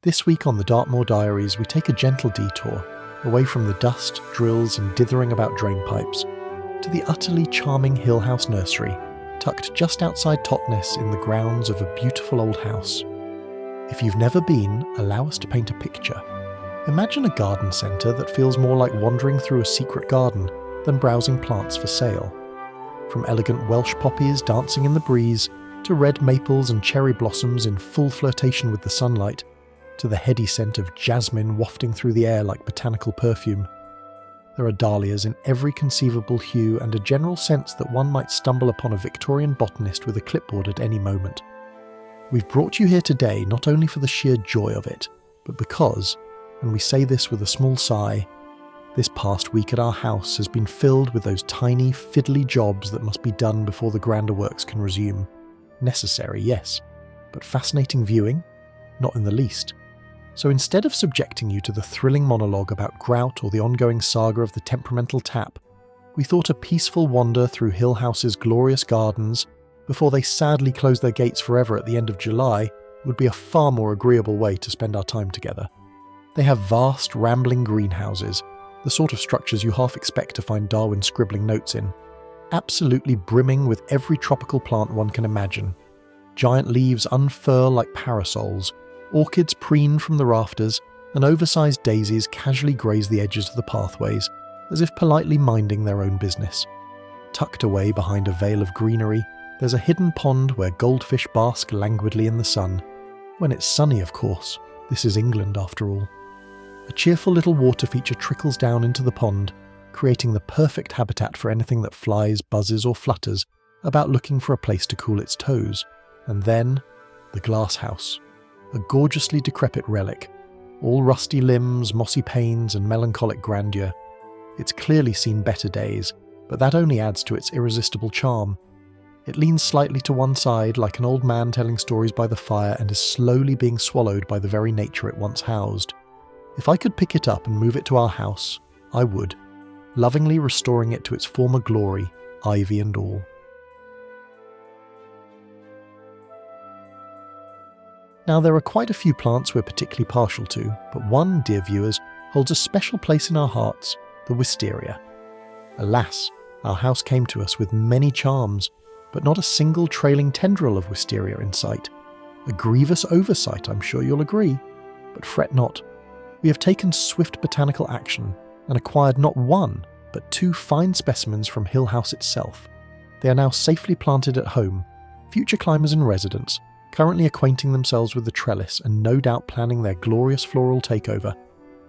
This week on the Dartmoor Diaries, we take a gentle detour away from the dust, drills and dithering about drain pipes to the utterly charming Hill House Nursery, tucked just outside Totnes in the grounds of a beautiful old house. If you've never been, allow us to paint a picture. Imagine a garden centre that feels more like wandering through a secret garden than browsing plants for sale. From elegant Welsh poppies dancing in the breeze, to red maples and cherry blossoms in full flirtation with the sunlight, to the heady scent of jasmine wafting through the air like botanical perfume. There are dahlias in every conceivable hue and a general sense that one might stumble upon a Victorian botanist with a clipboard at any moment. We've brought you here today not only for the sheer joy of it, but because, and we say this with a small sigh, this past week at our house has been filled with those tiny, fiddly jobs that must be done before the grander works can resume. Necessary, yes, but fascinating viewing? Not in the least. So instead of subjecting you to the thrilling monologue about grout or the ongoing saga of the temperamental tap, we thought a peaceful wander through Hill House's glorious gardens, before they sadly close their gates forever at the end of July, would be a far more agreeable way to spend our time together. They have vast, rambling greenhouses, the sort of structures you half expect to find Darwin scribbling notes in, absolutely brimming with every tropical plant one can imagine. Giant leaves unfurl like parasols, orchids preen from the rafters, and oversized daisies casually graze the edges of the pathways, as if politely minding their own business. Tucked away behind a veil of greenery, there's a hidden pond where goldfish bask languidly in the sun. When it's sunny, of course. This is England, after all. A cheerful little water feature trickles down into the pond, creating the perfect habitat for anything that flies, buzzes, or flutters about looking for a place to cool its toes. And then, the glasshouse. A gorgeously decrepit relic, all rusty limbs, mossy panes, and melancholic grandeur. It's clearly seen better days, but that only adds to its irresistible charm. It leans slightly to one side like an old man telling stories by the fire and is slowly being swallowed by the very nature it once housed. If I could pick it up and move it to our house, I would, lovingly restoring it to its former glory, ivy and all. Now, there are quite a few plants we're particularly partial to, but one, dear viewers, holds a special place in our hearts, the wisteria. Alas, our house came to us with many charms, but not a single trailing tendril of wisteria in sight. A grievous oversight, I'm sure you'll agree. But fret not. We have taken swift botanical action and acquired not one, but two fine specimens from Hill House itself. They are now safely planted at home, future climbers and residents, currently acquainting themselves with the trellis and no doubt planning their glorious floral takeover.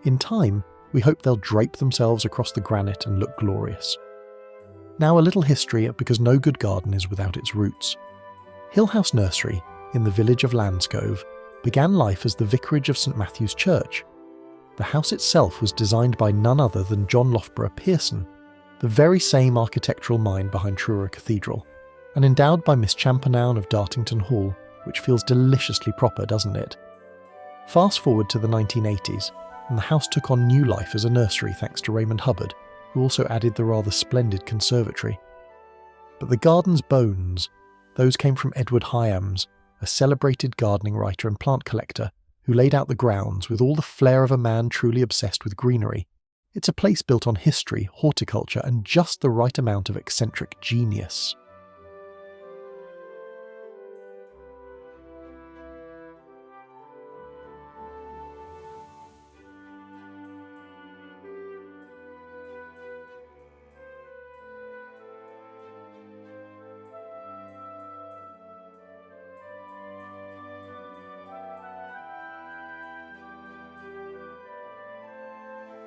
In time, we hope they'll drape themselves across the granite and look glorious. Now a little history, because no good garden is without its roots. Hill House Nursery, in the village of Landscove, began life as the vicarage of St Matthew's Church. The house itself was designed by none other than John Loughborough Pearson, the very same architectural mind behind Truro Cathedral, and endowed by Miss Champernowne of Dartington Hall, which feels deliciously proper, doesn't it? Fast forward to the 1980s, and the house took on new life as a nursery thanks to Raymond Hubbard, who also added the rather splendid conservatory. But the garden's bones, those came from Edward Hyams, a celebrated gardening writer and plant collector, who laid out the grounds with all the flair of a man truly obsessed with greenery. It's a place built on history, horticulture, and just the right amount of eccentric genius.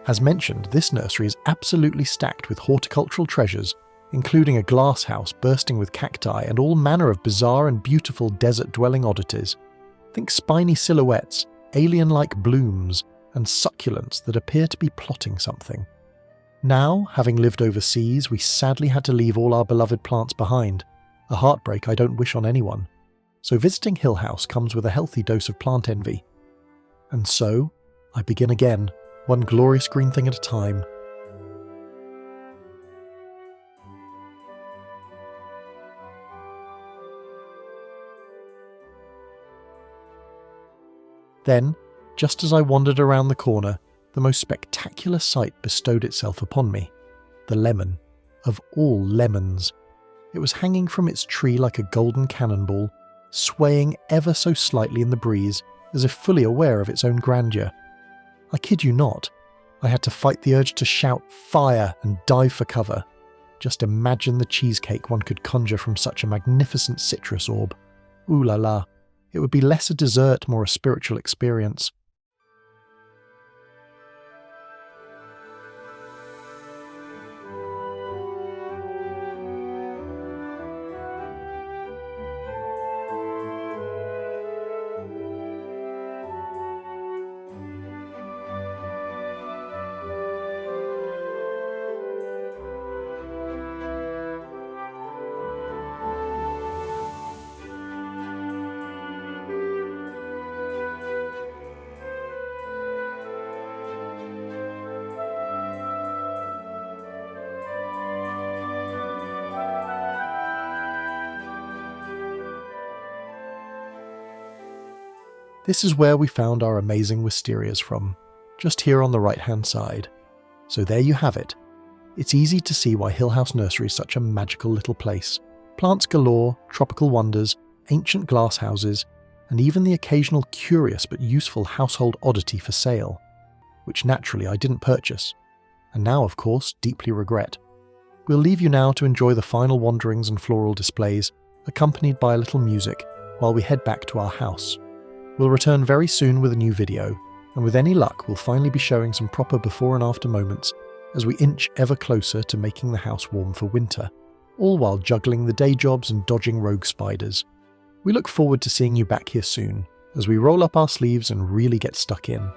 As mentioned, this nursery is absolutely stacked with horticultural treasures, including a glasshouse bursting with cacti and all manner of bizarre and beautiful desert-dwelling oddities. Think spiny silhouettes, alien-like blooms, and succulents that appear to be plotting something. Now, having lived overseas, we sadly had to leave all our beloved plants behind, a heartbreak I don't wish on anyone. So visiting Hill House comes with a healthy dose of plant envy. And so, I begin again, one glorious green thing at a time. Then, Just as I wandered around the corner, the most spectacular sight bestowed itself upon me. The lemon. Of all lemons. It was hanging from its tree like a golden cannonball, swaying ever so slightly in the breeze, as if fully aware of its own grandeur. I kid you not, I had to fight the urge to shout "fire" and dive for cover. Just imagine the cheesecake one could conjure from such a magnificent citrus orb. Ooh la la, it would be less a dessert, more a spiritual experience. This is where we found our amazing wisterias from, just here on the right-hand side. So there you have it. It's easy to see why Hill House Nursery is such a magical little place. Plants galore, tropical wonders, ancient glasshouses, and even the occasional curious but useful household oddity for sale, which naturally I didn't purchase, and now of course deeply regret. We'll leave you now to enjoy the final wanderings and floral displays, accompanied by a little music, while we head back to our house. We'll return very soon with a new video, and with any luck we'll finally be showing some proper before and after moments as we inch ever closer to making the house warm for winter, all while juggling the day jobs and dodging rogue spiders. We look forward to seeing you back here soon, as we roll up our sleeves and really get stuck in.